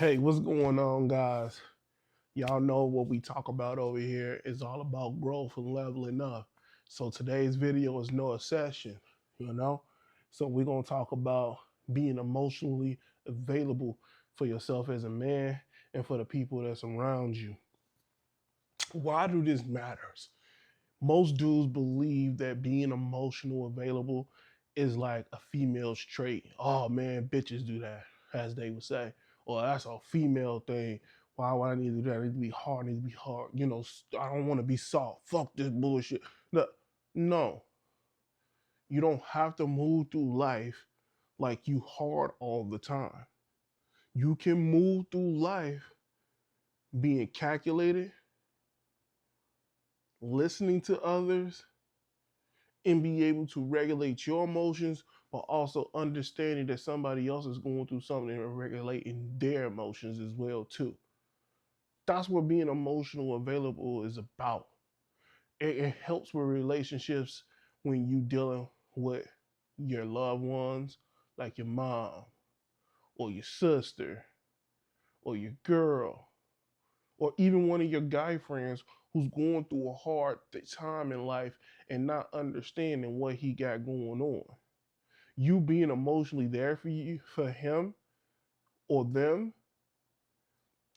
Hey, what's going on, guys? Y'all know what we talk about over here is all about growth and leveling up. So today's video is no exception, you know? So we're going to talk about being emotionally available for yourself as a man and for the people that's around you. Why do this matters? Most dudes believe that being emotional available is like a female's trait. Oh man, bitches do that, as they would say. Or that's a female thing. Why would I need to do that? I need to be hard, I need to be hard. I don't want to be soft. Fuck this bullshit. No, no, you don't have to move through life like you hard all the time. You can move through life being calculated, listening to others, and be able to regulate your emotions, but also understanding that somebody else is going through something and regulating their emotions as well too. That's what being emotional available is about. It helps with relationships when you dealing with your loved ones, like your mom or your sister or your girl or even one of your guy friends who's going through a hard time in life and not understanding what he got going on. You being emotionally there for him or them,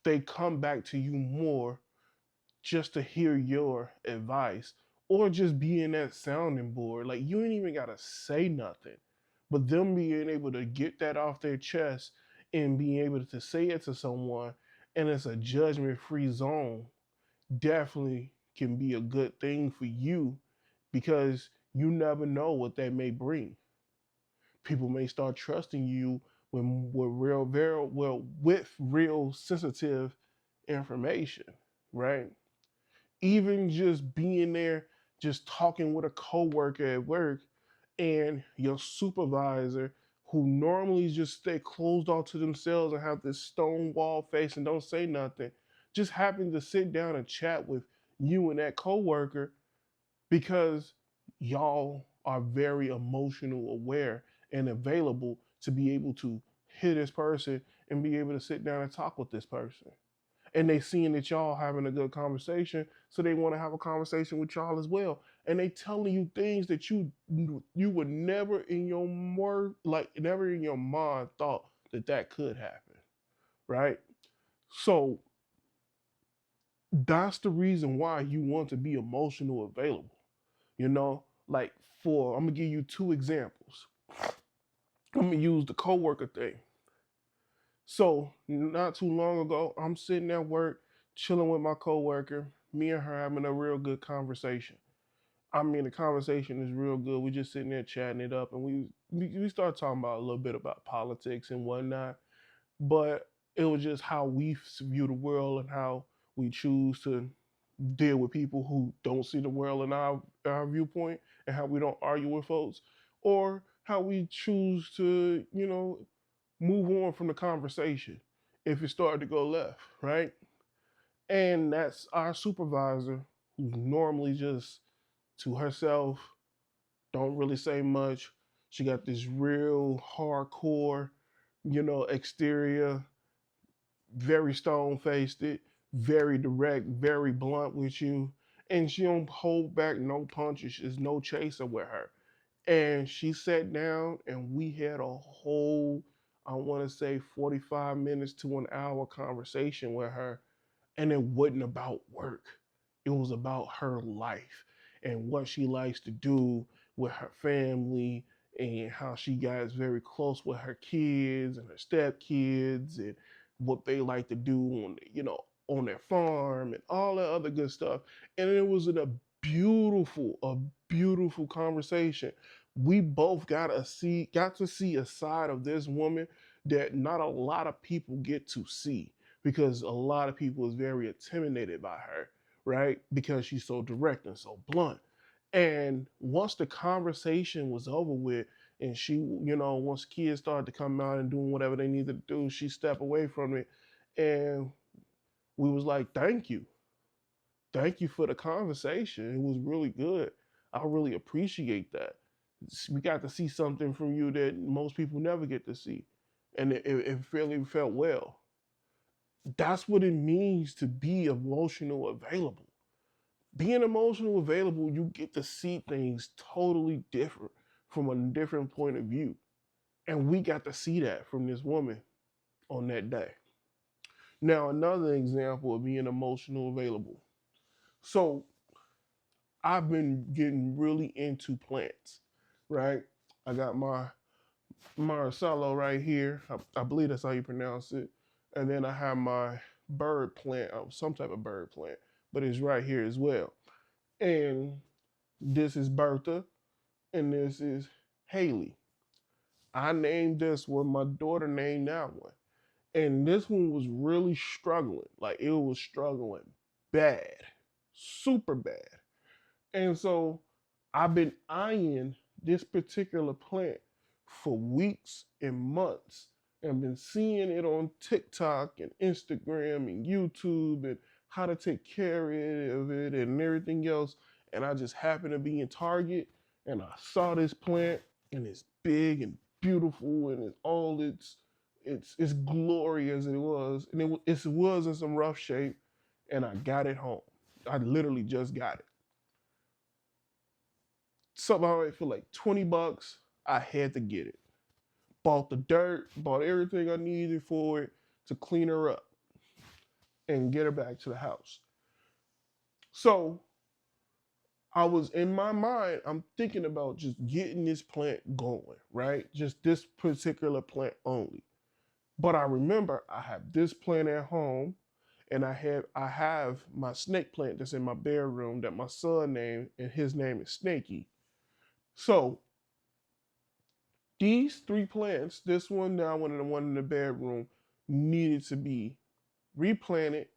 they come back to you more just to hear your advice or just be in that sounding board. Like you ain't even gotta say nothing. But them being able to get that off their chest and being able to say it to someone and it's a judgment free zone definitely can be a good thing for you because you never know what that may bring. People may start trusting you when with real very well with real sensitive information, right? Even just being there, just talking with a coworker at work and your supervisor who normally just stay closed off to themselves and have this stone wall face and don't say nothing, just happen to sit down and chat with you and that coworker because y'all are very emotional aware and available to be able to hear this person and be able to sit down and talk with this person. And they seeing that y'all having a good conversation, so they want to have a conversation with y'all as well. And they telling you things that you would never in your never in your mind thought that that could happen, right? So that's the reason why you want to be emotional available. You know, like I'm gonna give you two examples. I'm gonna use the coworker thing. So not too long ago, I'm sitting at work, chilling with my coworker. Me and her having a real good conversation. I mean, the conversation is real good. We just sitting there chatting it up, and we start talking about a little bit about politics and whatnot. But it was just how we view the world and how we choose to deal with people who don't see the world in our viewpoint, and how we don't argue with folks, or how we choose to move on from the conversation if it started to go left, right? And that's our supervisor who's normally just to herself, don't really say much. She got this real hardcore, exterior, very stone faced it, very direct, very blunt with you. And she don't hold back no punches. There's no chaser with her. And she sat down and we had a whole, I want to say 45 minutes to an hour conversation with her. And it wasn't about work. It was about her life and what she likes to do with her family and how she got very close with her kids and her stepkids and what they like to do on their farm and all that other good stuff. And it was a beautiful conversation. We both got to see a side of this woman that not a lot of people get to see because a lot of people is very intimidated by her, right? Because she's so direct and so blunt. And once the conversation was over with, and she, once kids started to come out and doing whatever they needed to do, she stepped away from it, and we was like, thank you for the conversation. It was really good. I really appreciate that. We got to see something from you that most people never get to see, and it really felt well. That's what it means to be emotional available. Being emotional available, you get to see things totally different from a different point of view. And we got to see that from this woman on that day. Now, another example of being emotional available. So, I've been getting really into plants, right? I got my Marcelo right here. I believe that's how you pronounce it. And then I have my bird plant, some type of bird plant, but it's right here as well. And this is Bertha, and this is Haley. I named this one, my daughter named that one. And this one was really struggling. Like it was struggling bad, super bad. And so I've been eyeing this particular plant for weeks and months and been seeing it on TikTok and Instagram and YouTube and how to take care of it and everything else. And I just happened to be in Target and I saw this plant and it's big and beautiful and it's all its glory as it was. And it was in some rough shape and I got it home. I literally just got it. Something I for like $20. I had to get it. Bought the dirt, bought everything I needed for it to clean her up and get her back to the house. So I was in my mind, I'm thinking about just getting this plant going, right? Just this particular plant only. But I remember I have this plant at home and I have my snake plant that's in my bedroom that my son named, and his name is Snakey. So these three plants, this one now one and the one in the bedroom, needed to be replanted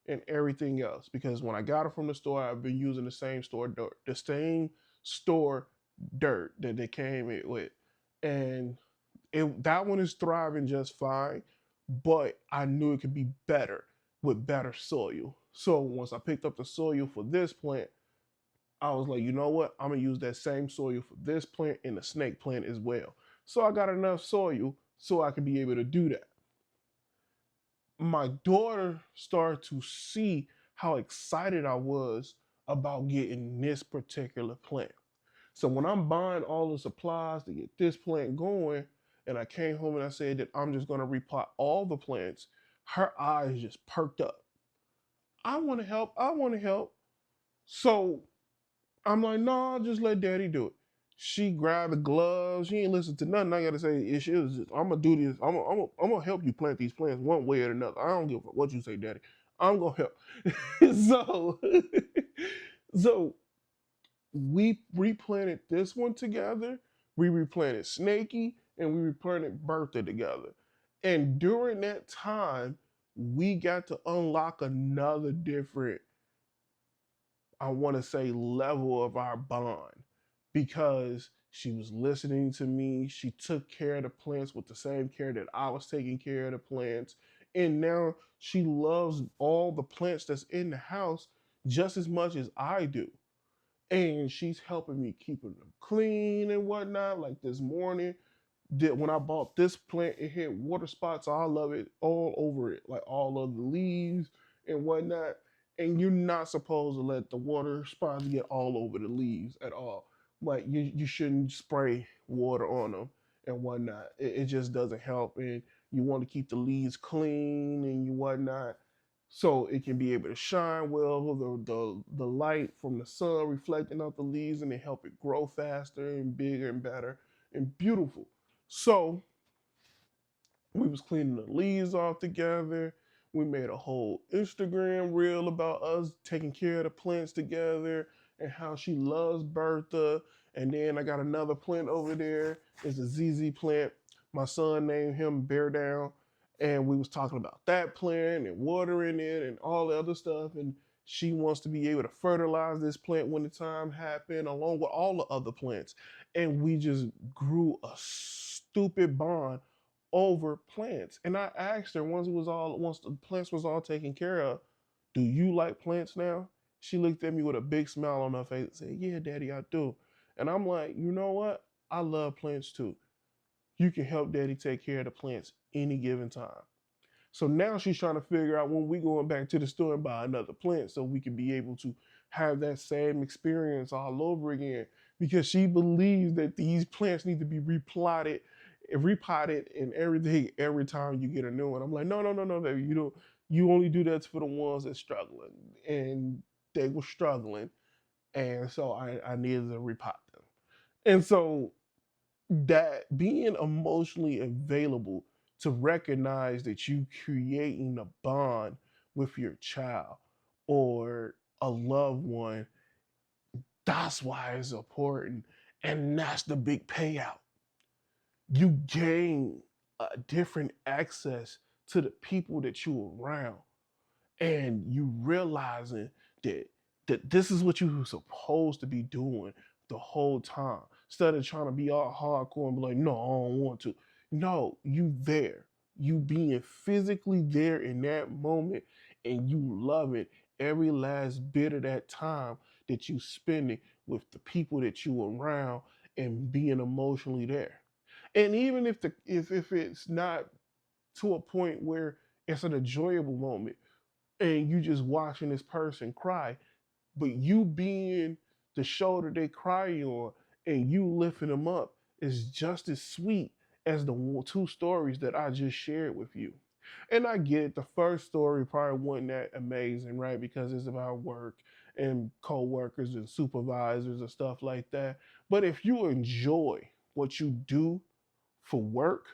and everything else. Because when I got it from the store, I've been using the same store dirt that they came in with. And that one is thriving just fine, but I knew it could be better with better soil. So once I picked up the soil for this plant, I was like, you know what? I'm gonna use that same soil for this plant and the snake plant as well. So I got enough soil so I could be able to do that. My daughter started to see how excited I was about getting this particular plant. So when I'm buying all the supplies to get this plant going, and I came home and I said that I'm just gonna repot all the plants, her eyes just perked up. I wanna help, I wanna help. So I'm like, no, nah, just let daddy do it. She grabbed the gloves. She ain't listen to nothing I gotta say. It was just, I'm gonna do this. I'm gonna help you plant these plants one way or another. I don't give a fuck what you say, daddy. I'm gonna help. so, so we replanted this one together. We replanted Snaky and we replanted Bertha together. And during that time, we got to unlock another different, I want to say, level of our bond because she was listening to me. She took care of the plants with the same care that I was taking care of the plants. And now she loves all the plants that's in the house just as much as I do. And she's helping me keeping them clean and whatnot. Like this morning, that when I bought this plant, it had water spots all of it, all over it, like all of the leaves and whatnot. And you're not supposed to let the water spots get all over the leaves at all. Like you shouldn't spray water on them and whatnot. It just doesn't help. And you want to keep the leaves clean and you whatnot, so it can be able to shine well. The light from the sun reflecting off the leaves and it help it grow faster and bigger and better and beautiful. So we was cleaning the leaves off together. We made a whole Instagram reel about us taking care of the plants together and how she loves Bertha. And then I got another plant over there. It's a ZZ plant. My son named him Bear Down. And we was talking about that plant and watering it and all the other stuff. And she wants to be able to fertilize this plant when the time happened, along with all the other plants. And we just grew a stupid bond over plants. And I asked her once the plants was all taken care of, do you like plants now? She looked at me with a big smile on her face and said, yeah, daddy, I do. And I'm like, you know what? I love plants too. You can help daddy take care of the plants any given time. So now she's trying to figure out when we going back to the store and buy another plant so we can be able to have that same experience all over again, because she believes that these plants need to be repotted and everything every time you get a new one. I'm like, no, no, no, no, baby, you don't. You only do that for the ones that's struggling, and they were struggling, and so I needed to repot them. And so that being emotionally available to recognize that you creating a bond with your child or a loved one, that's why it's important. And that's the big payout. You gain a different access to the people that you're around, and you realizing that this is what you were supposed to be doing the whole time, instead of trying to be all hardcore and be like, no, I don't want to. No, you there, you being physically there in that moment, and you loving every last bit of that time that you spending with the people that you around, and being emotionally there. And even if it's not to a point where it's an enjoyable moment and you just watching this person cry, but you being the shoulder they cry on and you lifting them up is just as sweet as the two stories that I just shared with you. And I get it, the first story probably wasn't that amazing, right? Because it's about work and co-workers and supervisors and stuff like that. But if you enjoy what you do for work,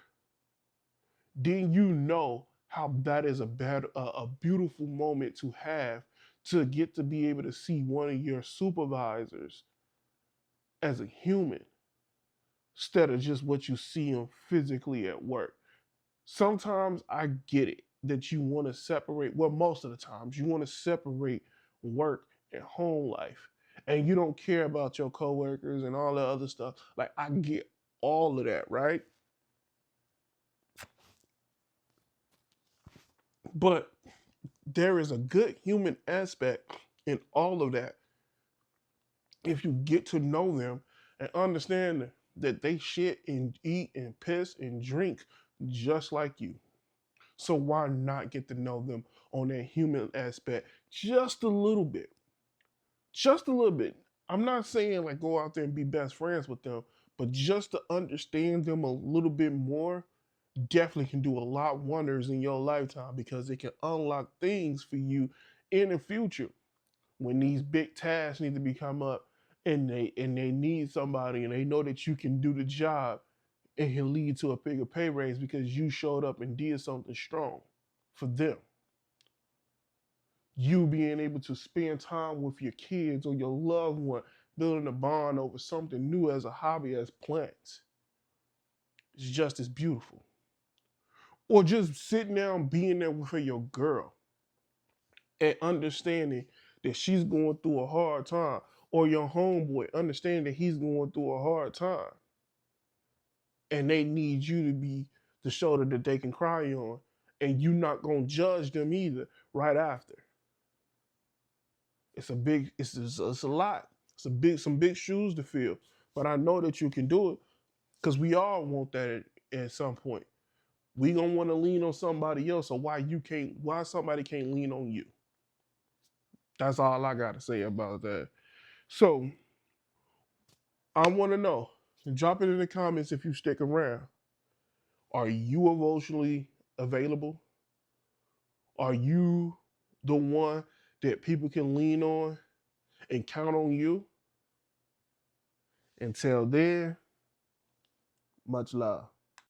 then you know how that is a beautiful moment to have, to get to be able to see one of your supervisors as a human instead of just what you see them physically at work. Sometimes I get it that you want to separate, well, most of the times you want to separate work and home life, and you don't care about your coworkers and all the other stuff. Like, I get all of that, right? But there is a good human aspect in all of that if you get to know them and understand that they shit and eat and piss and drink just like you. So why not get to know them on that human aspect just a little bit? Just a little bit. I'm not saying like go out there and be best friends with them, but just to understand them a little bit more definitely can do a lot wonders in your lifetime, because it can unlock things for you in the future when these big tasks need to become up, and they need somebody and they know that you can do the job. It can lead to a bigger pay raise because you showed up and did something strong for them. You being able to spend time with your kids or your loved one, building a bond over something new as a hobby, as plants, is just as beautiful. Or just sitting down being there with your girl and understanding that she's going through a hard time, or your homeboy understanding that he's going through a hard time, and they need you to be the shoulder that they can cry on, and you're not gonna judge them either right after. It's a lot. Some big shoes to fill, but I know that you can do it, because we all want that at some point. We gonna want to lean on somebody else, so why somebody can't lean on you? That's all I gotta say about that. So I want to know. Drop it in the comments if you stick around. Are you emotionally available? Are you the one that people can lean on and count on you? Until then, much love.